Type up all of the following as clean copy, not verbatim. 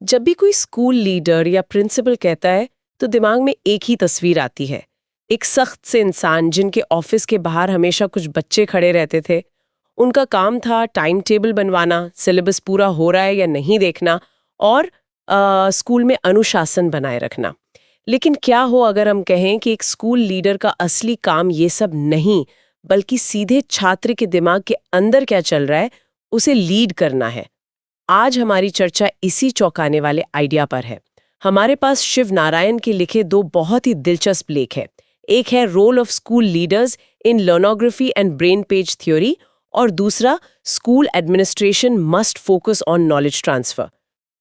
जब भी कोई स्कूल लीडर या प्रिंसिपल कहता है तो दिमाग में एक ही तस्वीर आती है। एक सख्त से इंसान जिनके ऑफिस के बाहर हमेशा कुछ बच्चे खड़े रहते थे। उनका काम था टाइम टेबल बनवाना, सिलेबस पूरा हो रहा है या नहीं देखना और स्कूल में अनुशासन बनाए रखना। लेकिन क्या हो अगर हम कहें कि एक स्कूल लीडर का असली काम ये सब नहीं, बल्कि सीधे छात्र के दिमाग के अंदर क्या चल रहा है उसे लीड करना है। आज हमारी चर्चा इसी चौंकाने वाले आइडिया पर है। हमारे पास शिव नारायण के लिखे दो बहुत ही दिलचस्प लेख हैं। एक है role of school leaders in learnography and brain page theory और दूसरा school administration must focus on knowledge transfer.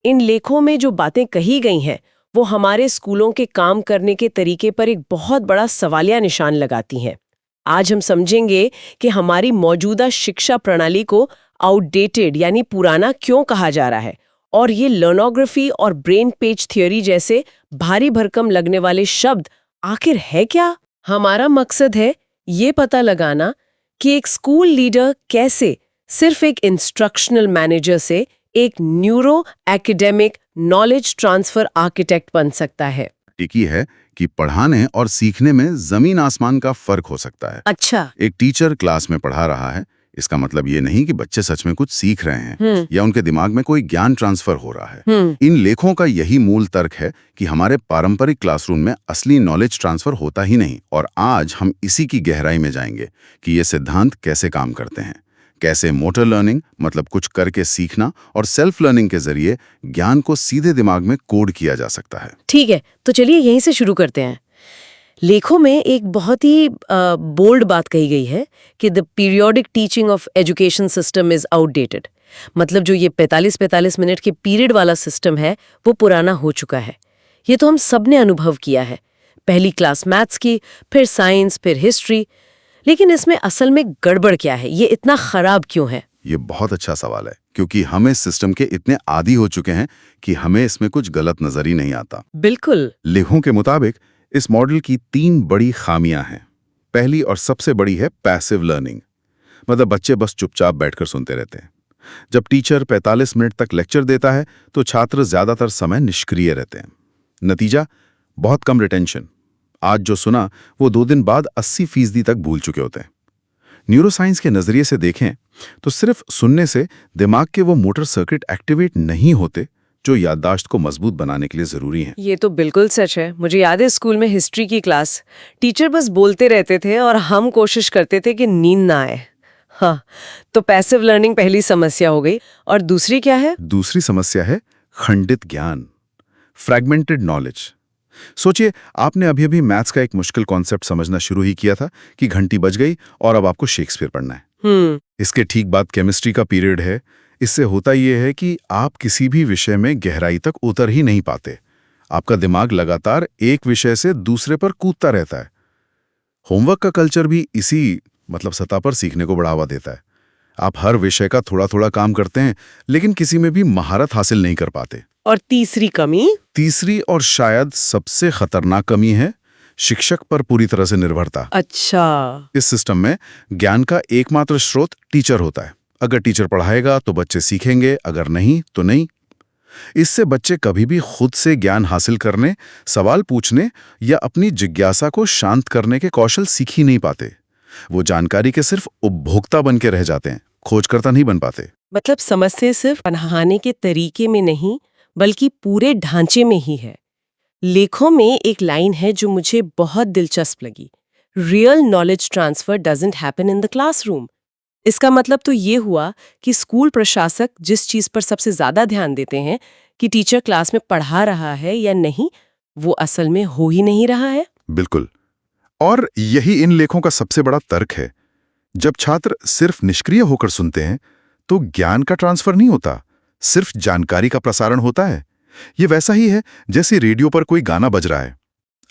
इन लेखों में जो बातें कही गई हैं वो हमारे स्कूलों के काम करने के तरीके पर एक बहुत बड़ा सवालिया निशान लगाती हैं। आज हम समझेंगे कि हमारी मौजूदा शिक्षा प्रणाली को आउटडेटेड यानी पुराना क्यों कहा जा रहा है और ये लर्नोग्राफी और ब्रेन पेज थ्योरी जैसे भारी भरकम लगने वाले शब्द आखिर है क्या। हमारा मकसद है ये पता लगाना कि एक स्कूल लीडर कैसे सिर्फ एक इंस्ट्रक्शनल मैनेजर से एक neuro academic knowledge transfer architect बन सकता है। टिकी है कि पढ़ाने और सीखने में जमीन आसमान का फर्क हो सकता है। अच्छा। एक टीचर क्लास में पढ़ा रहा है, इसका मतलब ये नहीं कि बच्चे सच में कुछ सीख रहे हैं या उनके दिमाग में कोई ज्ञान ट्रांसफर हो रहा है। इन लेखों का यही मूल तर्क है कि हमारे पारंपरिक क्लासरूम में असली नॉलेज ट्रांसफर होता ही नहीं। और आज हम इसी की गहराई में जाएंगे कि ये सिद्धांत कैसे काम करते हैं, कैसे मोटर लर्निंग मतलब कुछ करके सीखना और सेल्फ लर्निंग के जरिए ज्ञान को सीधे दिमाग में कोड किया जा सकता है। ठीक है, तो चलिए यहीं से शुरू करते हैं। लेखों में एक बहुत ही बोल्ड बात कही गई है कि the periodic teaching of education system is outdated. मतलब जो ये 45-45 मिनट के पीरियड वाला सिस्टम है वो पुराना हो चुका है। ये तो हम सब ने अनुभव किया है, पहली क्लास मैथ्स की, फिर साइंस, फिर हिस्ट्री। लेकिन इसमें असल में गड़बड़ क्या है, ये इतना खराब क्यों है? ये बहुत अच्छा सवाल है, क्योंकि हम इस सिस्टम के इतने आदी हो चुके हैं कि हमें इसमें कुछ गलत नजर ही नहीं आता। बिल्कुल। लेखों के मुताबिक इस मॉडल की 3 बड़ी खामियां हैं। पहली और सबसे बड़ी है पैसिव लर्निंग, मतलब बच्चे बस चुपचाप बैठकर सुनते रहते हैं। जब टीचर 45 मिनट तक लेक्चर देता है तो छात्र ज्यादातर समय निष्क्रिय रहते हैं। नतीजा, बहुत कम रिटेंशन। आज जो सुना वो 2 दिन बाद 80% तक भूल चुके होते हैं। न्यूरोसाइंस के नजरिए से देखें तो सिर्फ सुनने से दिमाग के वो मोटर सर्किट एक्टिवेट नहीं होते जो याददाश्त को मजबूत बनाने के लिए जरूरी हैं। ये तो बिल्कुल सच है। मुझे याद है स्कूल में हिस्ट्री की क्लास, टीचर बस बोलते रहते थे और हम कोशिश करते थे कि नींद ना आए। हाँ, तो पैसिव लर्निंग पहली समस्या हो गई। और दूसरी क्या है? दूसरी समस्या है खंडित ज्ञान, फ्रैगमेंटेड नॉलेज। सोचिए, आपने अभी अभी मैथ्स का एक मुश्किल कॉन्सेप्ट समझना शुरू ही किया था कि घंटी बज गई और अब आपको शेक्सपियर पढ़ना है। इसके ठीक बाद केमिस्ट्री का पीरियड है। इससे होता यह है कि आप किसी भी विषय में गहराई तक उतर ही नहीं पाते। आपका दिमाग लगातार एक विषय से दूसरे पर कूदता रहता है। होमवर्क का कल्चर भी इसी सतह पर सीखने को बढ़ावा देता है। आप हर विषय का थोड़ा थोड़ा काम करते हैं, लेकिन किसी में भी महारत हासिल नहीं कर पाते। और तीसरी और शायद सबसे खतरनाक कमी है शिक्षक पर पूरी तरह से निर्भरता। अच्छा। इस सिस्टम में ज्ञान का एकमात्र स्रोत टीचर होता है। अगर टीचर पढ़ाएगा तो बच्चे सीखेंगे, अगर नहीं तो नहीं। इससे बच्चे कभी भी खुद से ज्ञान हासिल करने, सवाल पूछने या अपनी जिज्ञासा को शांत करने के कौशल सीख ही नहीं पाते। वो जानकारी के सिर्फ उपभोक्ता बन के रह जाते हैं, खोजकर्ता नहीं बन पाते। मतलब समस्या सिर्फ पढ़ाने के तरीके में नहीं बल्कि पूरे ढांचे में ही है। लेखों में एक लाइन है जो मुझे बहुत दिलचस्प लगी। Real knowledge transfer doesn't happen in the classroom. इसका मतलब तो ये हुआ कि स्कूल प्रशासक जिस चीज पर सबसे ज्यादा ध्यान देते हैं कि टीचर क्लास में पढ़ा रहा है या नहीं, वो असल में हो ही नहीं रहा है। बिल्कुल। और यही इन लेखों का सबसे बड़ा तर्क है। जब छात्र सिर्फ निष्क्रिय होकर सुनते हैं तो ज्ञान का ट्रांसफर नहीं होता, सिर्फ जानकारी का प्रसारण होता है। ये वैसा ही है जैसे रेडियो पर कोई गाना बज रहा है।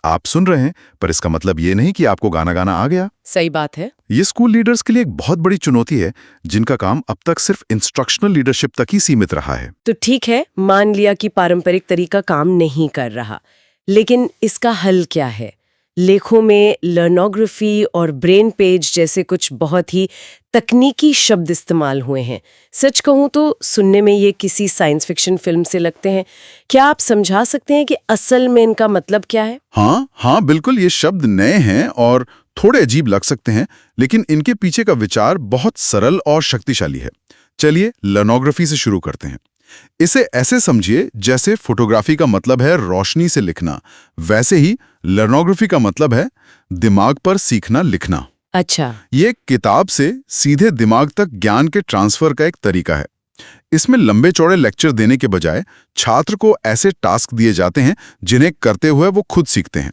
आप सुन रहे हैं, पर इसका मतलब ये नहीं कि आपको गाना गाना आ गया। सही बात है। ये स्कूल लीडर्स के लिए एक बहुत बड़ी चुनौती है, जिनका काम अब तक सिर्फ इंस्ट्रक्शनल लीडरशिप तक ही सीमित रहा है। तो ठीक है, मान लिया कि पारंपरिक तरीका काम नहीं कर रहा, लेकिन इसका हल क्या है? लेखों में लर्नोग्राफी और ब्रेन पेज जैसे कुछ बहुत ही तकनीकी शब्द इस्तेमाल हुए हैं। सच कहूं तो सुनने में ये किसी साइंस फिक्शन फिल्म से लगते हैं। क्या आप समझा सकते हैं कि असल में इनका मतलब क्या है? हाँ, बिल्कुल, ये शब्द नए हैं और थोड़े अजीब लग सकते हैं, लेकिन इनके पीछे का विचार बहुत सरल और शक्तिशाली है। चलिए लर्नोग्राफी से शुरू करते हैं। इसे ऐसे समझिए जैसे फोटोग्राफी का मतलब है रोशनी से लिखना, वैसे ही लर्नोग्राफी का मतलब है दिमाग पर सीखना लिखना। अच्छा। ये किताब से सीधे दिमाग तक ज्ञान के ट्रांसफर का एक तरीका है। इसमें लंबे चौड़े लेक्चर देने के बजाय छात्र को ऐसे टास्क दिए जाते हैं जिन्हें करते हुए वो खुद सीखते हैं।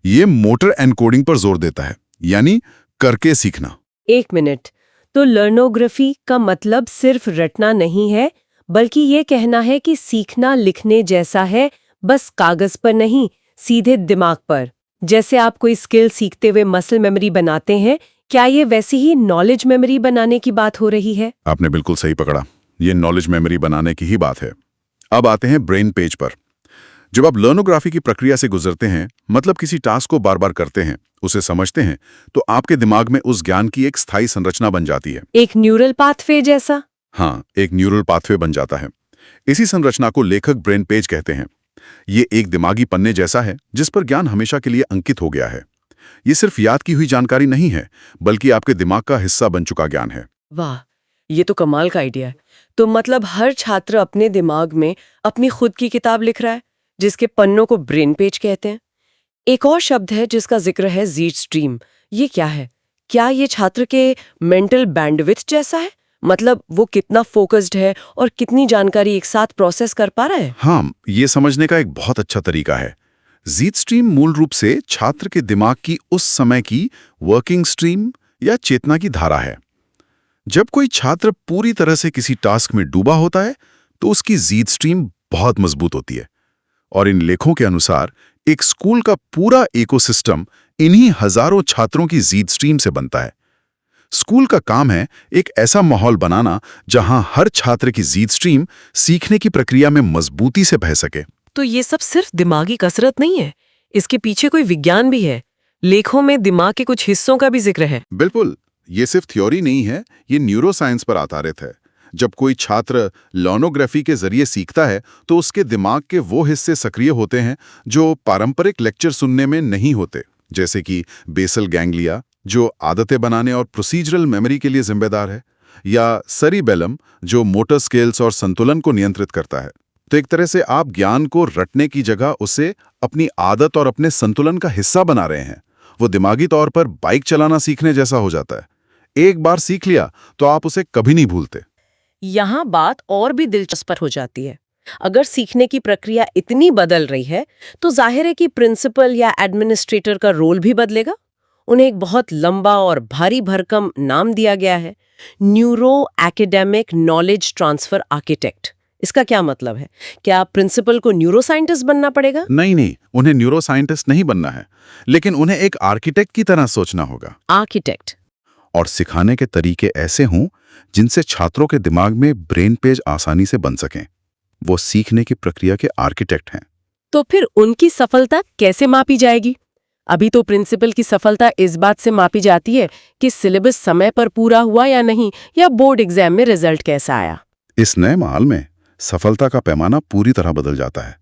ये मोटर एनकोडिंग पर जोर देता है, यानी करके सीखना। एक मिनट, तो लर्नोग्राफी का मतलब सिर्फ रटना नहीं है, बल्कि ये कहना है कि सीखना लिखने जैसा है, बस कागज पर नहीं, सीधे दिमाग पर। जैसे आप कोई स्किल सीखते हुए मसल मेमोरी बनाते हैं, क्या ये वैसी ही नॉलेज मेमोरी बनाने की बात हो रही है? आपने बिल्कुल सही पकड़ा, ये नॉलेज मेमोरी बनाने की ही बात है। अब आते हैं ब्रेन पेज पर। जब आप लर्नोग्राफी की प्रक्रिया से गुजरते हैं, मतलब किसी टास्क को बार बार करते हैं, उसे समझते हैं, तो आपके दिमाग में उस ज्ञान की एक स्थायी संरचना बन जाती है। एक न्यूरल पाथवे जैसा? हाँ, एक न्यूरल पाथवे बन जाता है। इसी संरचना को लेखक ब्रेन पेज कहते हैं। ये एक दिमागी पन्ने जैसा है जिस पर ज्ञान हमेशा के लिए अंकित हो गया है। ये सिर्फ याद की हुई जानकारी नहीं है, बल्कि आपके दिमाग का हिस्सा बन चुका ज्ञान है। वाह, ये तो कमाल का आइडिया है। तो मतलब हर छात्र अपने दिमाग में अपनी खुद की किताब लिख रहा है, जिसके पन्नों को ब्रेन पेज कहते हैं। एक और शब्द है जिसका जिक्र है, ज़ीट स्ट्रीम। ये क्या है? क्या ये छात्र के मेंटल बैंडविड्थ जैसा है? मतलब वो कितना फोकस्ड है और कितनी जानकारी एक साथ प्रोसेस कर पा रहा है? हाँ, ये समझने का एक बहुत अच्छा तरीका है। ज़ीट स्ट्रीम मूल रूप से छात्र के दिमाग की उस समय की वर्किंग स्ट्रीम या चेतना की धारा है। जब कोई छात्र पूरी तरह से किसी टास्क में डूबा होता है, तो उसकी ज़ीट स्ट्रीम बहुत मजबूत होती है। और इन लेखों के अनुसार एक स्कूल का पूरा इकोसिस्टम इन्हीं हजारों छात्रों की ज़ीट स्ट्रीम से बनता है। स्कूल का काम है एक ऐसा माहौल बनाना जहां हर छात्र की ज़ीट स्ट्रीम सीखने की प्रक्रिया में मजबूती से बह सके। तो ये सब सिर्फ दिमागी कसरत नहीं है, इसके पीछे कोई विज्ञान भी है। लेखों में दिमाग के कुछ हिस्सों का भी जिक्र है। बिल्कुल, ये सिर्फ थ्योरी नहीं है, ये न्यूरोसाइंस पर आधारित है। जब कोई छात्र लर्नोग्राफी के जरिए सीखता है, तो उसके दिमाग के वो हिस्से सक्रिय होते हैं जो पारंपरिक लेक्चर सुनने में नहीं होते, जैसे कि बेसल गैंग्लिया, जो आदतें बनाने और प्रोसीजरल मेमोरी के लिए जिम्मेदार है, या सेरिबेलम, जो मोटर स्किल्स और संतुलन को नियंत्रित करता है। तो एक तरह से आप ज्ञान को रटने की जगह उसे अपनी आदत और अपने संतुलन का हिस्सा बना रहे हैं। वो दिमागी तौर पर बाइक चलाना सीखने जैसा हो जाता है। एक बार सीख लिया तो आप उसे कभी नहीं भूलते। यहाँ बात और भी दिलचस्प हो जाती है। अगर सीखने की प्रक्रिया इतनी बदल रही है, तो जाहिर है कि प्रिंसिपल या एडमिनिस्ट्रेटर का रोल भी बदलेगा। उन्हें एक बहुत लंबा और भारी भरकम नाम दिया गया है, neuro academic knowledge transfer architect. इसका क्या मतलब है? क्या प्रिंसिपल को न्यूरो साइंटिस्ट बनना पड़ेगा? नहीं, उन्हें न्यूरो साइंटिस्ट नहीं बनना है, लेकिन उन्हें एक आर्किटेक्ट की तरह सोचना होगा। आर्किटेक्ट। और सिखाने के तरीके ऐसे हों जिनसे छात्रों के दिमाग में ब्रेन पेज आसानी से बन सकें। वो सीखने की प्रक्रिया के आर्किटेक्ट हैं। तो फिर उनकी सफलता कैसे मापी जाएगी? अभी तो प्रिंसिपल की सफलता इस बात से मापी जाती है कि सिलेबस समय पर पूरा हुआ या नहीं, या बोर्ड एग्जाम में रिजल्ट कैसा आया। इस नए माहौल में सफलता का पैमाना पूरी तरह बदल जाता है।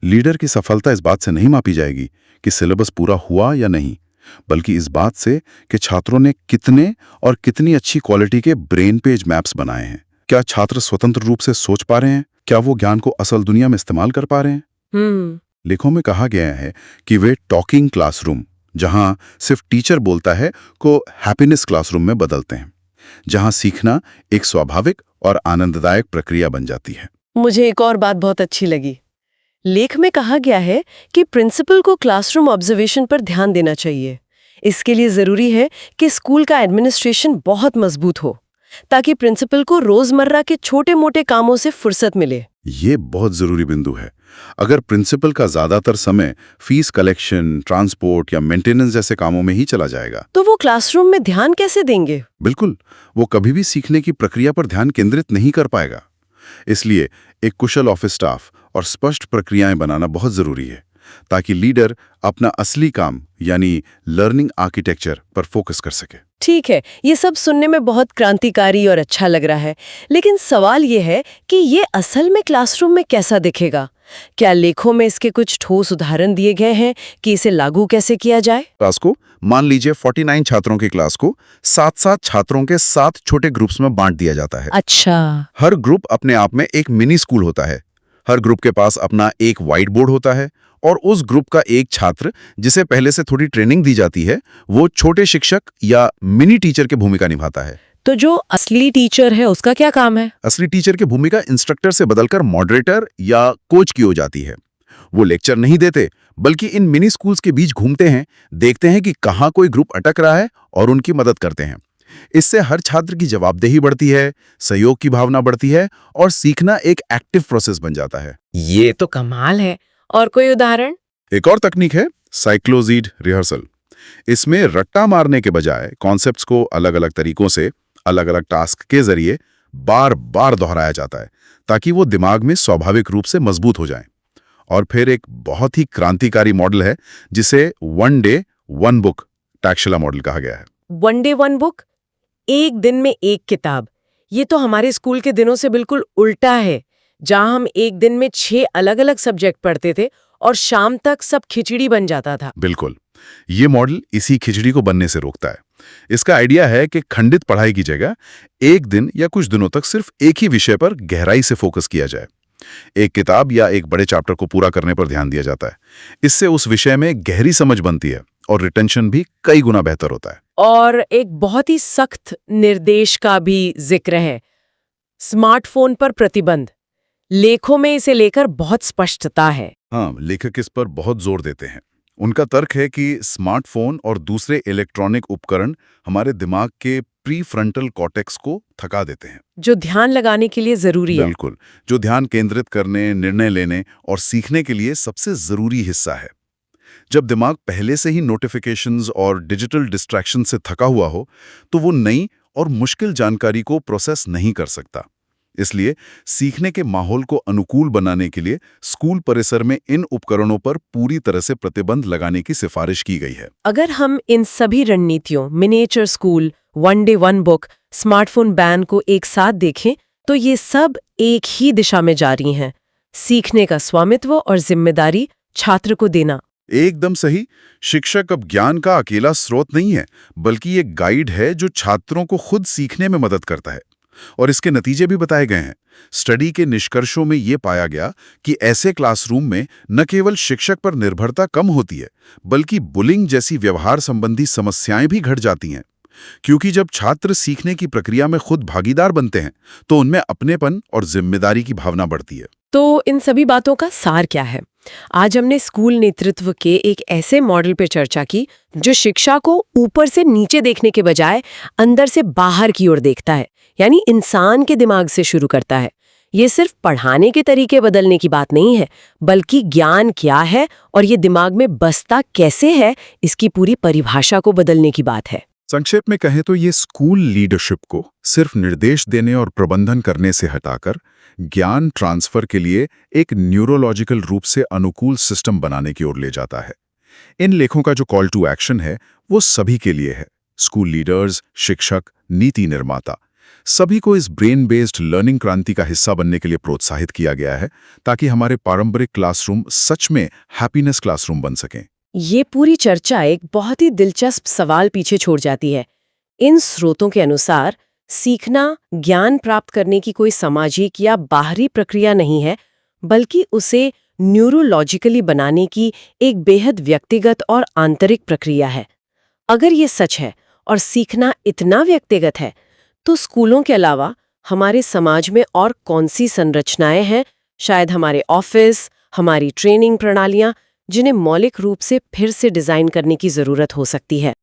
लीडर की सफलता इस बात से नहीं मापी जाएगी कि सिलेबस पूरा हुआ या नहीं, बल्कि इस बात से कि छात्रों ने कितने और कितनी अच्छी क्वालिटी के ब्रेन पेज मैप्स बनाए हैं। क्या छात्र स्वतंत्र रूप से सोच पा रहे हैं? क्या वो ज्ञान को असल दुनिया में इस्तेमाल कर पा रहे हैं? लेखों में कहा गया है कि वे टॉकिंग क्लासरूम, जहां सिर्फ टीचर बोलता है, को हैप्पीनेस क्लासरूम में बदलते हैं, जहां सीखना एक स्वाभाविक और आनंददायक प्रक्रिया बन जाती है। मुझे एक और बात बहुत अच्छी लगी। लेख में कहा गया है कि प्रिंसिपल को क्लासरूम ऑब्जर्वेशन पर ध्यान देना चाहिए। इसके लिए जरूरी है कि स्कूल का एडमिनिस्ट्रेशन बहुत मजबूत हो, ताकि प्रिंसिपल को रोजमर्रा के छोटे मोटे कामों से फुर्सत मिले। ये बहुत जरूरी बिंदु है। अगर प्रिंसिपल का ज्यादातर समय फीस कलेक्शन, ट्रांसपोर्ट या मेंटेनेंस जैसे कामों में ही चला जाएगा, तो वो क्लासरूम में ध्यान कैसे देंगे? बिल्कुल, वो कभी भी सीखने की प्रक्रिया पर ध्यान केंद्रित नहीं कर पाएगा। इसलिए एक कुशल ऑफिस स्टाफ और स्पष्ट प्रक्रियाएं बनाना बहुत जरूरी है, ताकि लीडर अपना असली काम यानी लर्निंग आर्किटेक्चर पर फोकस कर सके। ठीक है, ये सब सुनने में बहुत क्रांतिकारी और अच्छा लग रहा है, लेकिन सवाल ये है कि ये असल में क्लासरूम में कैसा दिखेगा? क्या लेखों में इसके कुछ ठोस उदाहरण दिए गए हैं कि इसे लागू कैसे किया जाए? क्लास को मान लीजिए 49 छात्रों की क्लास को 7-7 छात्रों के 7 छोटे ग्रुप्स में बांट दिया जाता है। अच्छा। हर ग्रुप अपने आप में एक मिनी स्कूल होता है। हर ग्रुप के पास अपना एक व्हाइट बोर्ड होता है और उस ग्रुप का एक छात्र जिसे पहले से थोड़ी ट्रेनिंग दी जाती है, वो छोटे शिक्षक या मिनी टीचर की भूमिका निभाता है। तो जो असली टीचर है उसका क्या काम है? असली टीचर की भूमिका इंस्ट्रक्टर से बदलकर मॉडरेटर या कोच की हो जाती है। वो लेक्चर नहीं देते, बल्कि इन मिनी स्कूल्स के बीच घूमते हैं, देखते हैं कि कहाँ कोई ग्रुप अटक रहा है और उनकी मदद करते हैं। इससे हर छात्र की जवाबदेही बढ़ती है, सहयोग की भावना बढ़ती है और सीखना एक एक्टिव प्रोसेस बन जाता है। ये तो कमाल है। और कोई उदाहरण? एक और तकनीक है साइक्लोजीड रिहर्सल। इसमें रट्टा मारने के बजाय कॉन्सेप्ट्स को अलग अलग तरीकों से अलग अलग टास्क के जरिए बार बार दोहराया जाता है, ताकि वो दिमाग में स्वाभाविक रूप से मजबूत हो जाएं। और फिर एक बहुत ही क्रांतिकारी मॉडल है जिसे one day one book Taxila model कहा गया है। वन डे वन बुक, एक दिन में एक किताब। ये तो हमारे स्कूल के दिनों से बिल्कुल उल्टा है, जहां हम एक दिन में 6 अलग-अलग सब्जेक्ट पढ़ते थे और शाम तक सब खिचड़ी बन जाता था। बिल्कुल, ये मॉडल इसी खिचड़ी को बनने से रोकता है। इसका आइडिया है कि खंडित पढ़ाई की जगह एक दिन या कुछ दिनों तक सिर्फ एक ही विषय पर गहराई से फोकस किया जाए। एक किताब या एक बड़े चैप्टर को पूरा करने पर ध्यान दिया जाता है। इससे उस विषय में गहरी समझ बनती है और रिटेंशन भी कई गुना बेहतर होता है। और एक बहुत ही सख्त निर्देश का भी जिक्र है, स्मार्टफोन पर प्रतिबंध। लेखों में इसे लेकर बहुत स्पष्टता है। हाँ, लेखक इस पर बहुत जोर देते हैं। उनका तर्क है कि स्मार्टफोन और दूसरे इलेक्ट्रॉनिक उपकरण हमारे दिमाग के प्री फ्रंटल कॉर्टेक्स को थका देते हैं, जो ध्यान लगाने के लिए जरूरी है। बिल्कुल, जो ध्यान केंद्रित करने, निर्णय लेने और सीखने के लिए सबसे जरूरी हिस्सा है। जब दिमाग पहले से ही नोटिफिकेशंस और डिजिटल डिस्ट्रैक्शन से थका हुआ हो, तो वो नई और मुश्किल जानकारी को प्रोसेस नहीं कर सकता। इसलिए सीखने के माहौल को अनुकूल बनाने के लिए स्कूल परिसर में इन उपकरणों पर पूरी तरह से प्रतिबंध लगाने की सिफारिश की गई है। अगर हम इन सभी रणनीतियों, miniature school, one day one book, smartphone ban को एक साथ देखें, तो ये सब एक ही दिशा में जा रही हैं। सीखने का स्वामित्व और जिम्मेदारी छात्र को देना। एकदम सही। शिक्षक अब ज्ञान का अकेला स्रोत नहीं है, बल्कि एक गाइड है जो छात्रों को खुद सीखने में मदद करता है। और इसके नतीजे भी बताए गए हैं। स्टडी के निष्कर्षों में ये पाया गया कि ऐसे क्लासरूम में न केवल शिक्षक पर निर्भरता कम होती है, बल्कि बुलिंग जैसी व्यवहार संबंधी समस्याएं भी घट जाती हैं। क्योंकि जब छात्र सीखने की प्रक्रिया में खुद भागीदार बनते हैं, तो उनमें अपनेपन और जिम्मेदारी की भावना बढ़ती है। तो इन सभी बातों का सार क्या है? आज हमने स्कूल नेतृत्व के एक ऐसे मॉडल पर चर्चा की जो शिक्षा को ऊपर से नीचे देखने के बजाय अंदर से बाहर की ओर देखता है, यानी इंसान के दिमाग से शुरू करता है। ये सिर्फ पढ़ाने के तरीके बदलने की बात नहीं है, बल्कि ज्ञान क्या है और ये दिमाग में बसता कैसे है, इसकी पूरी परिभाषा को बदलने की बात है। संक्षेप में कहें तो ये स्कूल लीडरशिप को सिर्फ निर्देश देने और प्रबंधन करने से हटाकर ज्ञान ट्रांसफर के लिए एक न्यूरोलॉजिकल रूप से अनुकूल सिस्टम बनाने की ओर ले जाता है। इन लेखों का जो कॉल टू एक्शन है वो सभी के लिए है। स्कूल लीडर्स, शिक्षक, नीति निर्माता, सभी को इस ब्रेन बेस्ड लर्निंग क्रांति का हिस्सा बनने के लिए प्रोत्साहित किया गया है, ताकि हमारे पारंपरिक क्लासरूम सच में हैप्पीनेस क्लासरूम बन सकें। ये पूरी चर्चा एक बहुत ही दिलचस्प सवाल पीछे छोड़ जाती है। इन स्रोतों के अनुसार सीखना ज्ञान प्राप्त करने की कोई सामाजिक या बाहरी प्रक्रिया नहीं है, बल्कि उसे न्यूरोलॉजिकली बनाने की एक बेहद व्यक्तिगत और आंतरिक प्रक्रिया है। अगर ये सच है और सीखना इतना व्यक्तिगत है, तो स्कूलों के अलावा हमारे समाज में और कौन सी संरचनाएं हैं, शायद हमारे ऑफिस, हमारी ट्रेनिंग प्रणालियां, जिन्हें मौलिक रूप से फिर से डिजाइन करने की जरूरत हो सकती है।